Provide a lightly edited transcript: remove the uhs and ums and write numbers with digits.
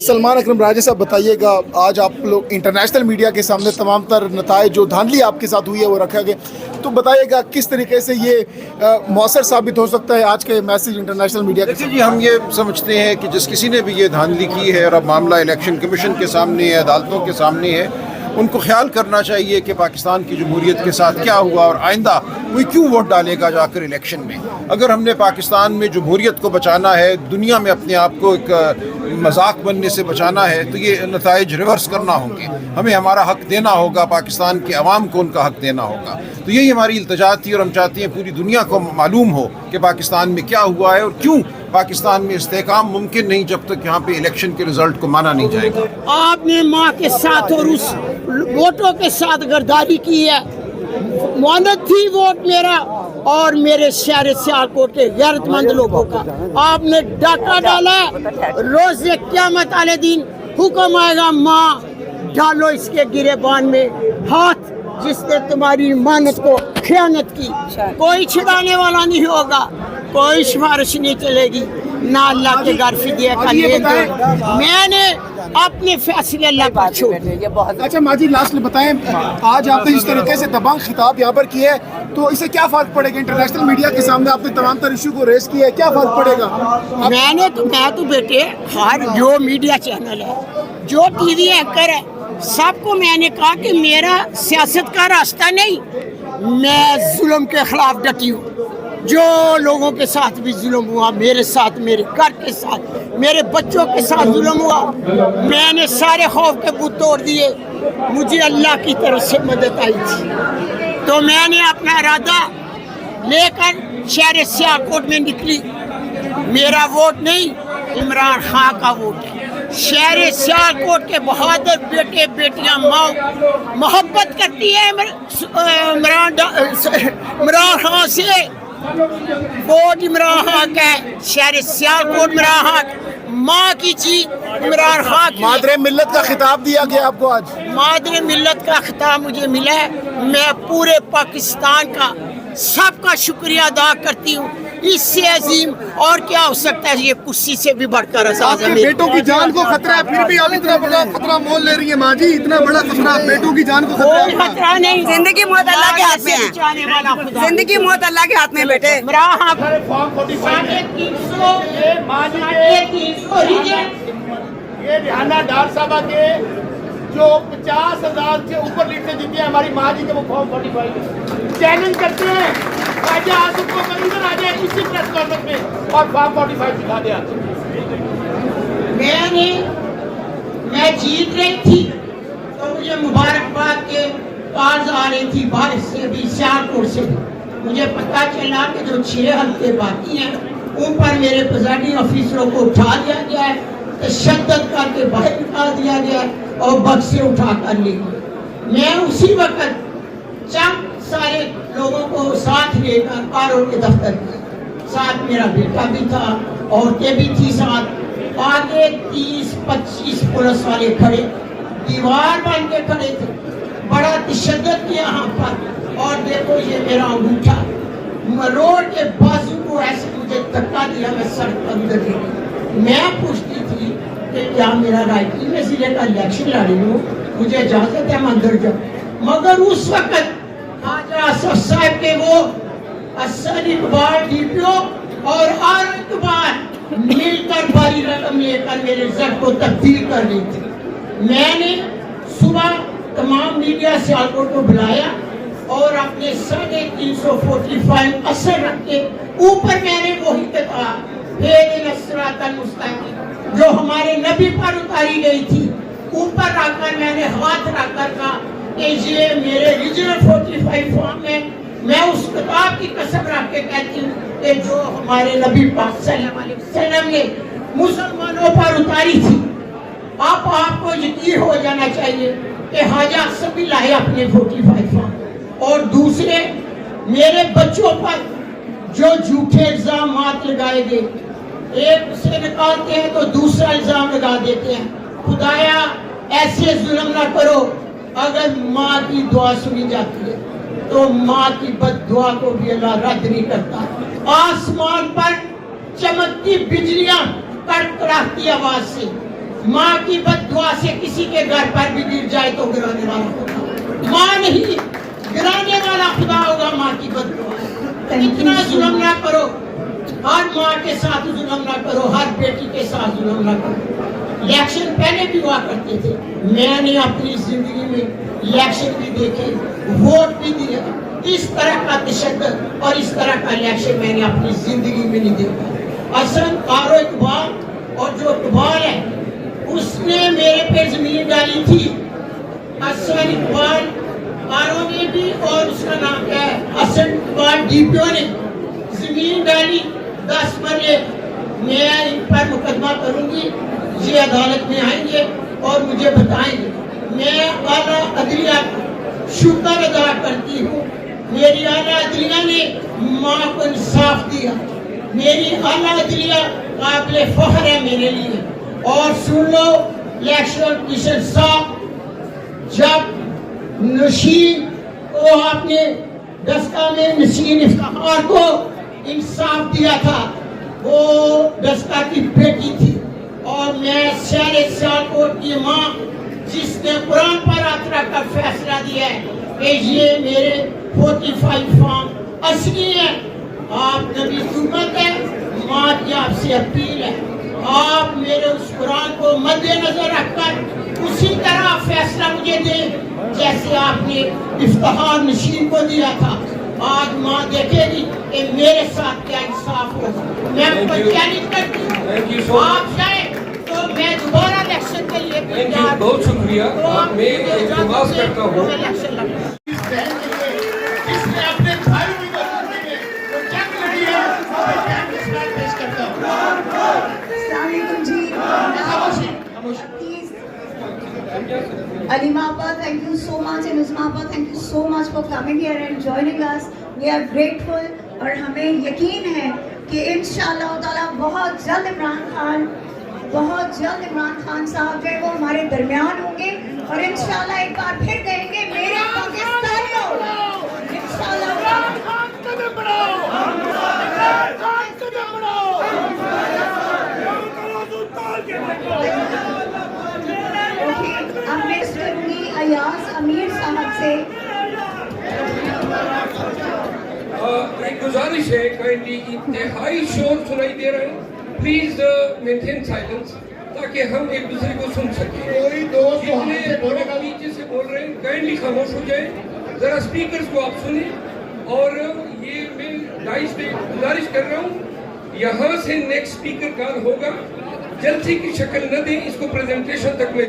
सलमान अकरम राजा साहब, बताइएगा, आज आप लोग इंटरनेशनल मीडिया के सामने तमाम तर नताइज जो धांधली आपके साथ हुई है वो रखा गया, तो बताइएगा किस तरीके से ये मौसर साबित हो सकता है आज के मैसेज इंटरनेशनल मीडिया के? देखिए जी, हम ये समझते हैं कि जिस किसी ने भी ये धांधली की है और अब मामला इलेक्शन कमीशन के सामने है, अदालतों के सामने है, उनको ख्याल करना चाहिए कि पाकिस्तान की जमहूरियत के साथ क्या हुआ और आइंदा कोई क्यों वोट डालेगा जाकर इलेक्शन में। अगर हमने पाकिस्तान में जमहूरियत को बचाना है, दुनिया में अपने आप को एक मजाक बनने से बचाना है, तो ये नताइज रिवर्स करना होंगे। हमें हमारा हक़ देना होगा, पाकिस्तान के अवाम को उनका हक़ देना होगा। तो यही हमारी इल्तिजा थी और हम चाहते हैं पूरी दुनिया को मालूम हो कि पाकिस्तान में क्या हुआ है और क्यों पाकिस्तान में इस्तेहकाम मुमकिन नहीं जब तक यहाँ पे इलेक्शन के रिजल्ट को माना नहीं जाएगा। आपने माँ के साथ और उस वोटों के साथ गद्दारी की है। मानद थी वोट मेरा और मेरे शहर सियालकोट के गैरतमंद लोगों का आपने डाका डाला। रोज क़यामत वाले दिन हुक्म आएगा, माँ डालो इसके गिरेबान में हाथ जिसने तुम्हारी मानत को खयानत की। कोई छुड़ाने वाला नहीं होगा, कोई सिफारिश नहीं चलेगी, ना अल्लाह के घर फिदिया का लेन देन। मैंने अपने फैसले अल्लाह पर छोड़ दिए। अच्छा माजी, लास्ट में बताएं, आज आपने जिस तरीके से दबंग खिताब यहाँ पर किया है, तो इससे क्या फ़र्क पड़ेगा? इंटरनेशनल मीडिया के सामने आपने तमाम तर इशू को रेस किया है, क्या फ़र्क पड़ेगा? मैं तो बेटे हर जो मीडिया चैनल है, जो टीवी एंकर है, सबको मैंने कहा कि मेरा सियासत का रास्ता नहीं, मैं जुल्म के खिलाफ डटी हूँ। जो लोगों के साथ भी जुल्म हुआ, मेरे साथ, मेरे घर के साथ, मेरे बच्चों के साथ जुल्म हुआ, मैंने सारे खौफ के बुत तोड़ दिए। मुझे अल्लाह की तरफ से मदद आई थी, तो मैंने अपना इरादा लेकर शहर सियालकोट में निकली। मेरा वोट नहीं, इमरान खान का वोट है। शहर सियालकोट के बहादुर बेटे बेटियां माँ मोहब्बत करती है इमरान खान से। वोट इमरान खान का है, शहर सियालकोट इमरान खान, माँ की चीज इमरान खान की। मादरे मिल्लत का खिताब दिया गया आपको आज? मादरे मिल्लत का खिताब मुझे मिला है। मैं पूरे पाकिस्तान का सबका शुक्रिया अदा करती हूँ। इससे अजीम और क्या हो सकता है? ये कुर्सी से भी बढ़कर आपके बेटों की जान को खतरा है, फिर भी आप इतना बड़ा खतरा मोल ले रही है माँ जी। इतना बड़ा खतरा, बेटों की जान को खतरा है। खतरा नहीं, जिंदगी मौत अल्लाह के हाथ में है। जिंदगी मौत अल्लाह के हाथ में बेटे। ये रिहाना डार साहबा के जो 50,000 से ऊपर लीड से जीती है हमारी माँ जी के, वो फॉर्म 45 चैलेंज करते हैं। राजा आसिफ को इधर आ जाए इसी प्रेस कॉन्फ्रेंस में और फॉर्म 45 दिखा दे। मैं जीत रही थी तो मुझे मुबारकबाद के कार्ड आ रही थी बाहर से भी, सियालकोट से भी। मुझे पता चला कि जो 6 हफ्ते बाकी हैं उन पर मेरे प्रिजाइडिंग ऑफिसरों को उठा दिया गया है, तशद्दुद करके बाहर निकाल दिया गया और बक्से उठा कर ले गए। मैं उसी वक्त चंद सारे लोगों को साथ लेकर कारों के दफ्तर गया। साथ मेरा बेटा भी था, औरतें भी थी साथ। आगे 30-25 पुलिस वाले खड़े, दीवार बन के खड़े थे। बड़ा तशद्दुद किया यहाँ पर। और देखो ये मेरा अंगूठा, रोड के बाजू को ऐसे मुझे धक्का दिया, मैं सड़क पर गिर गई। मैं पूछती थी कि क्या मेरा रायपुर में जिले का इलेक्शन लड़ रही हूँ, मुझे इजाजत है मैं अंदर जाऊँ। मगर उस वक्त ख्वाजा असफ साहब के वो असद इकबाल डीपीओ और आर इकबाल मिलकर बड़ी रकम लेकर मेरे रिजल्ट को तब्दील कर दी थी। मैंने सुबह तमाम मीडिया सियालकोट को बुलाया और अपने 345 असर रख के ऊपर मैंने वही कहा जो हमारे नबी पर उतारी गई थी, ऊपर रखकर मैंने हाथ रखकर कहा कि ये मेरे रीजनल 45 फॉर्म में मैं उस किताब की कसम रख के कहती हूँ कि जो हमारे नबी पाक सल्लल्लाहु अलैहि वसल्लम ने मुसलमानों पर उतारी थी। अब आपको यकीन हो जाना चाहिए कि हाजा सभी लाए अपने 45 फॉर्म। और दूसरे मेरे बच्चों पर जो झूठे इल्जाम लगाए गए, एक से निकालते हैं तो दूसरा इल्जाम लगा देते हैं। खुदाया ऐसे जुल्म ना करो। अगर माँ की दुआ सुनी जाती है तो माँ की बद्दुआ को भी अल्लाह रद्द नहीं करता। आसमान पर चमकती बिजलियां कड़कड़ाती आवाज से माँ की बद्दुआ से किसी के घर पर भी गिर जाए तो गिराने वाला होगा, माँ नहीं गिराने वाला खुदा होगा। माँ की बद्दुआ। इतना जुल्म ना करो, हर माँ के साथ जुल्म ना करो, हर बेटी के साथ जुल्म ना करो। इलेक्शन पहले भी हुआ करते थे, मैंने अपनी जिंदगी में इलेक्शन भी देखे, वोट भी दिया। इस तरह का तशद्दुद और इस तरह का इलेक्शन मैंने अपनी जिंदगी में नहीं देखा। हसन कारो इकबाल और जो इकबाल है उसने मेरे पे जमीन डाली थी। हसन इकबाल कारो ने भी और उसका नाम क्या है हसन इकबाल डीपीओ ने जमीन डाली 10 मरले। मैं इन पर मुकदमा करूंगी, ये अदालत में आएंगे और मुझे बताएंगे। मैं आला अदलिया शुक्र अदा करती हूँ, मेरी आला अदलिया ने माँ को इंसाफ दिया। मेरी आला अदलिया काबिल फख्र है मेरे लिए। और सुन लो इलेक्शन कमीशन साहब, जब नशीन को आपने दस्ता में नशीन इफ्तिखार को इंसाफ दिया था, वो दस्ता की बेटी थी। और मैं सारे सियालकोट की माँ जिसने कुरान पर आतरा का फैसला दिया है कि ये मेरे 45 फार्म असली है। आप नबी उम्मत है, माँ की आपसे अपील है, आप मेरे उस कुरान को मद्देनजर रखकर उसी तरह फैसला मुझे दें जैसे आपने इफ्तिखार नशीन को दिया था। आज माँ देखेगी कि मेरे साथ क्या इंसाफ होगा। मैं आपको चैलेंज करती हूँ, आप जाए तो मैं दोबारा इलेक्शन के लिए तैयार हूं। बहुत शुक्रिया। मैं इल्तिमास करता हूँ इलेक्शन लड़ना। इस बहन के लिए जिसने अपने भाई की मदद की है, वो जंग लड़ी है, मैं कैंपस में पेश करता हूँ। Assalamualaikum ji. खामोशी, खामोशी। Alima Appa, thank you so much, and Uzma Appa, thank you so much for coming here and joining us. We are grateful और हमें यकीन है कि इंशाअल्लाह ताला बहुत जल्द इमरान खान साहब जो है वो हमारे दरमियान होंगे और इंशाअल्लाह एक बार फिर कहेंगे मेरे पाकिस्तानियों, इंशाअल्लाह। ओके, अब नेक्स्ट करूंगी अयाज अमीर साहब से। एक गुजारिश है, काइंडली इंतहाई शोर सुनाई दे रहे हैं, प्लीज मेंटेन साइलेंस ताकि हम एक दूसरे को सुन सकें। कोई दोस्त जितने से बोलेगा नीचे से बोल रहे हैं काइंडली खामोश हो जाए, जरा स्पीकर्स को आप सुने। और ये मैं डाइस पे गुजारिश कर रहा हूँ, यहाँ से नेक्स्ट स्पीकर कॉल होगा, जलसे की शक्ल न दें, इसको प्रेजेंटेशन तक में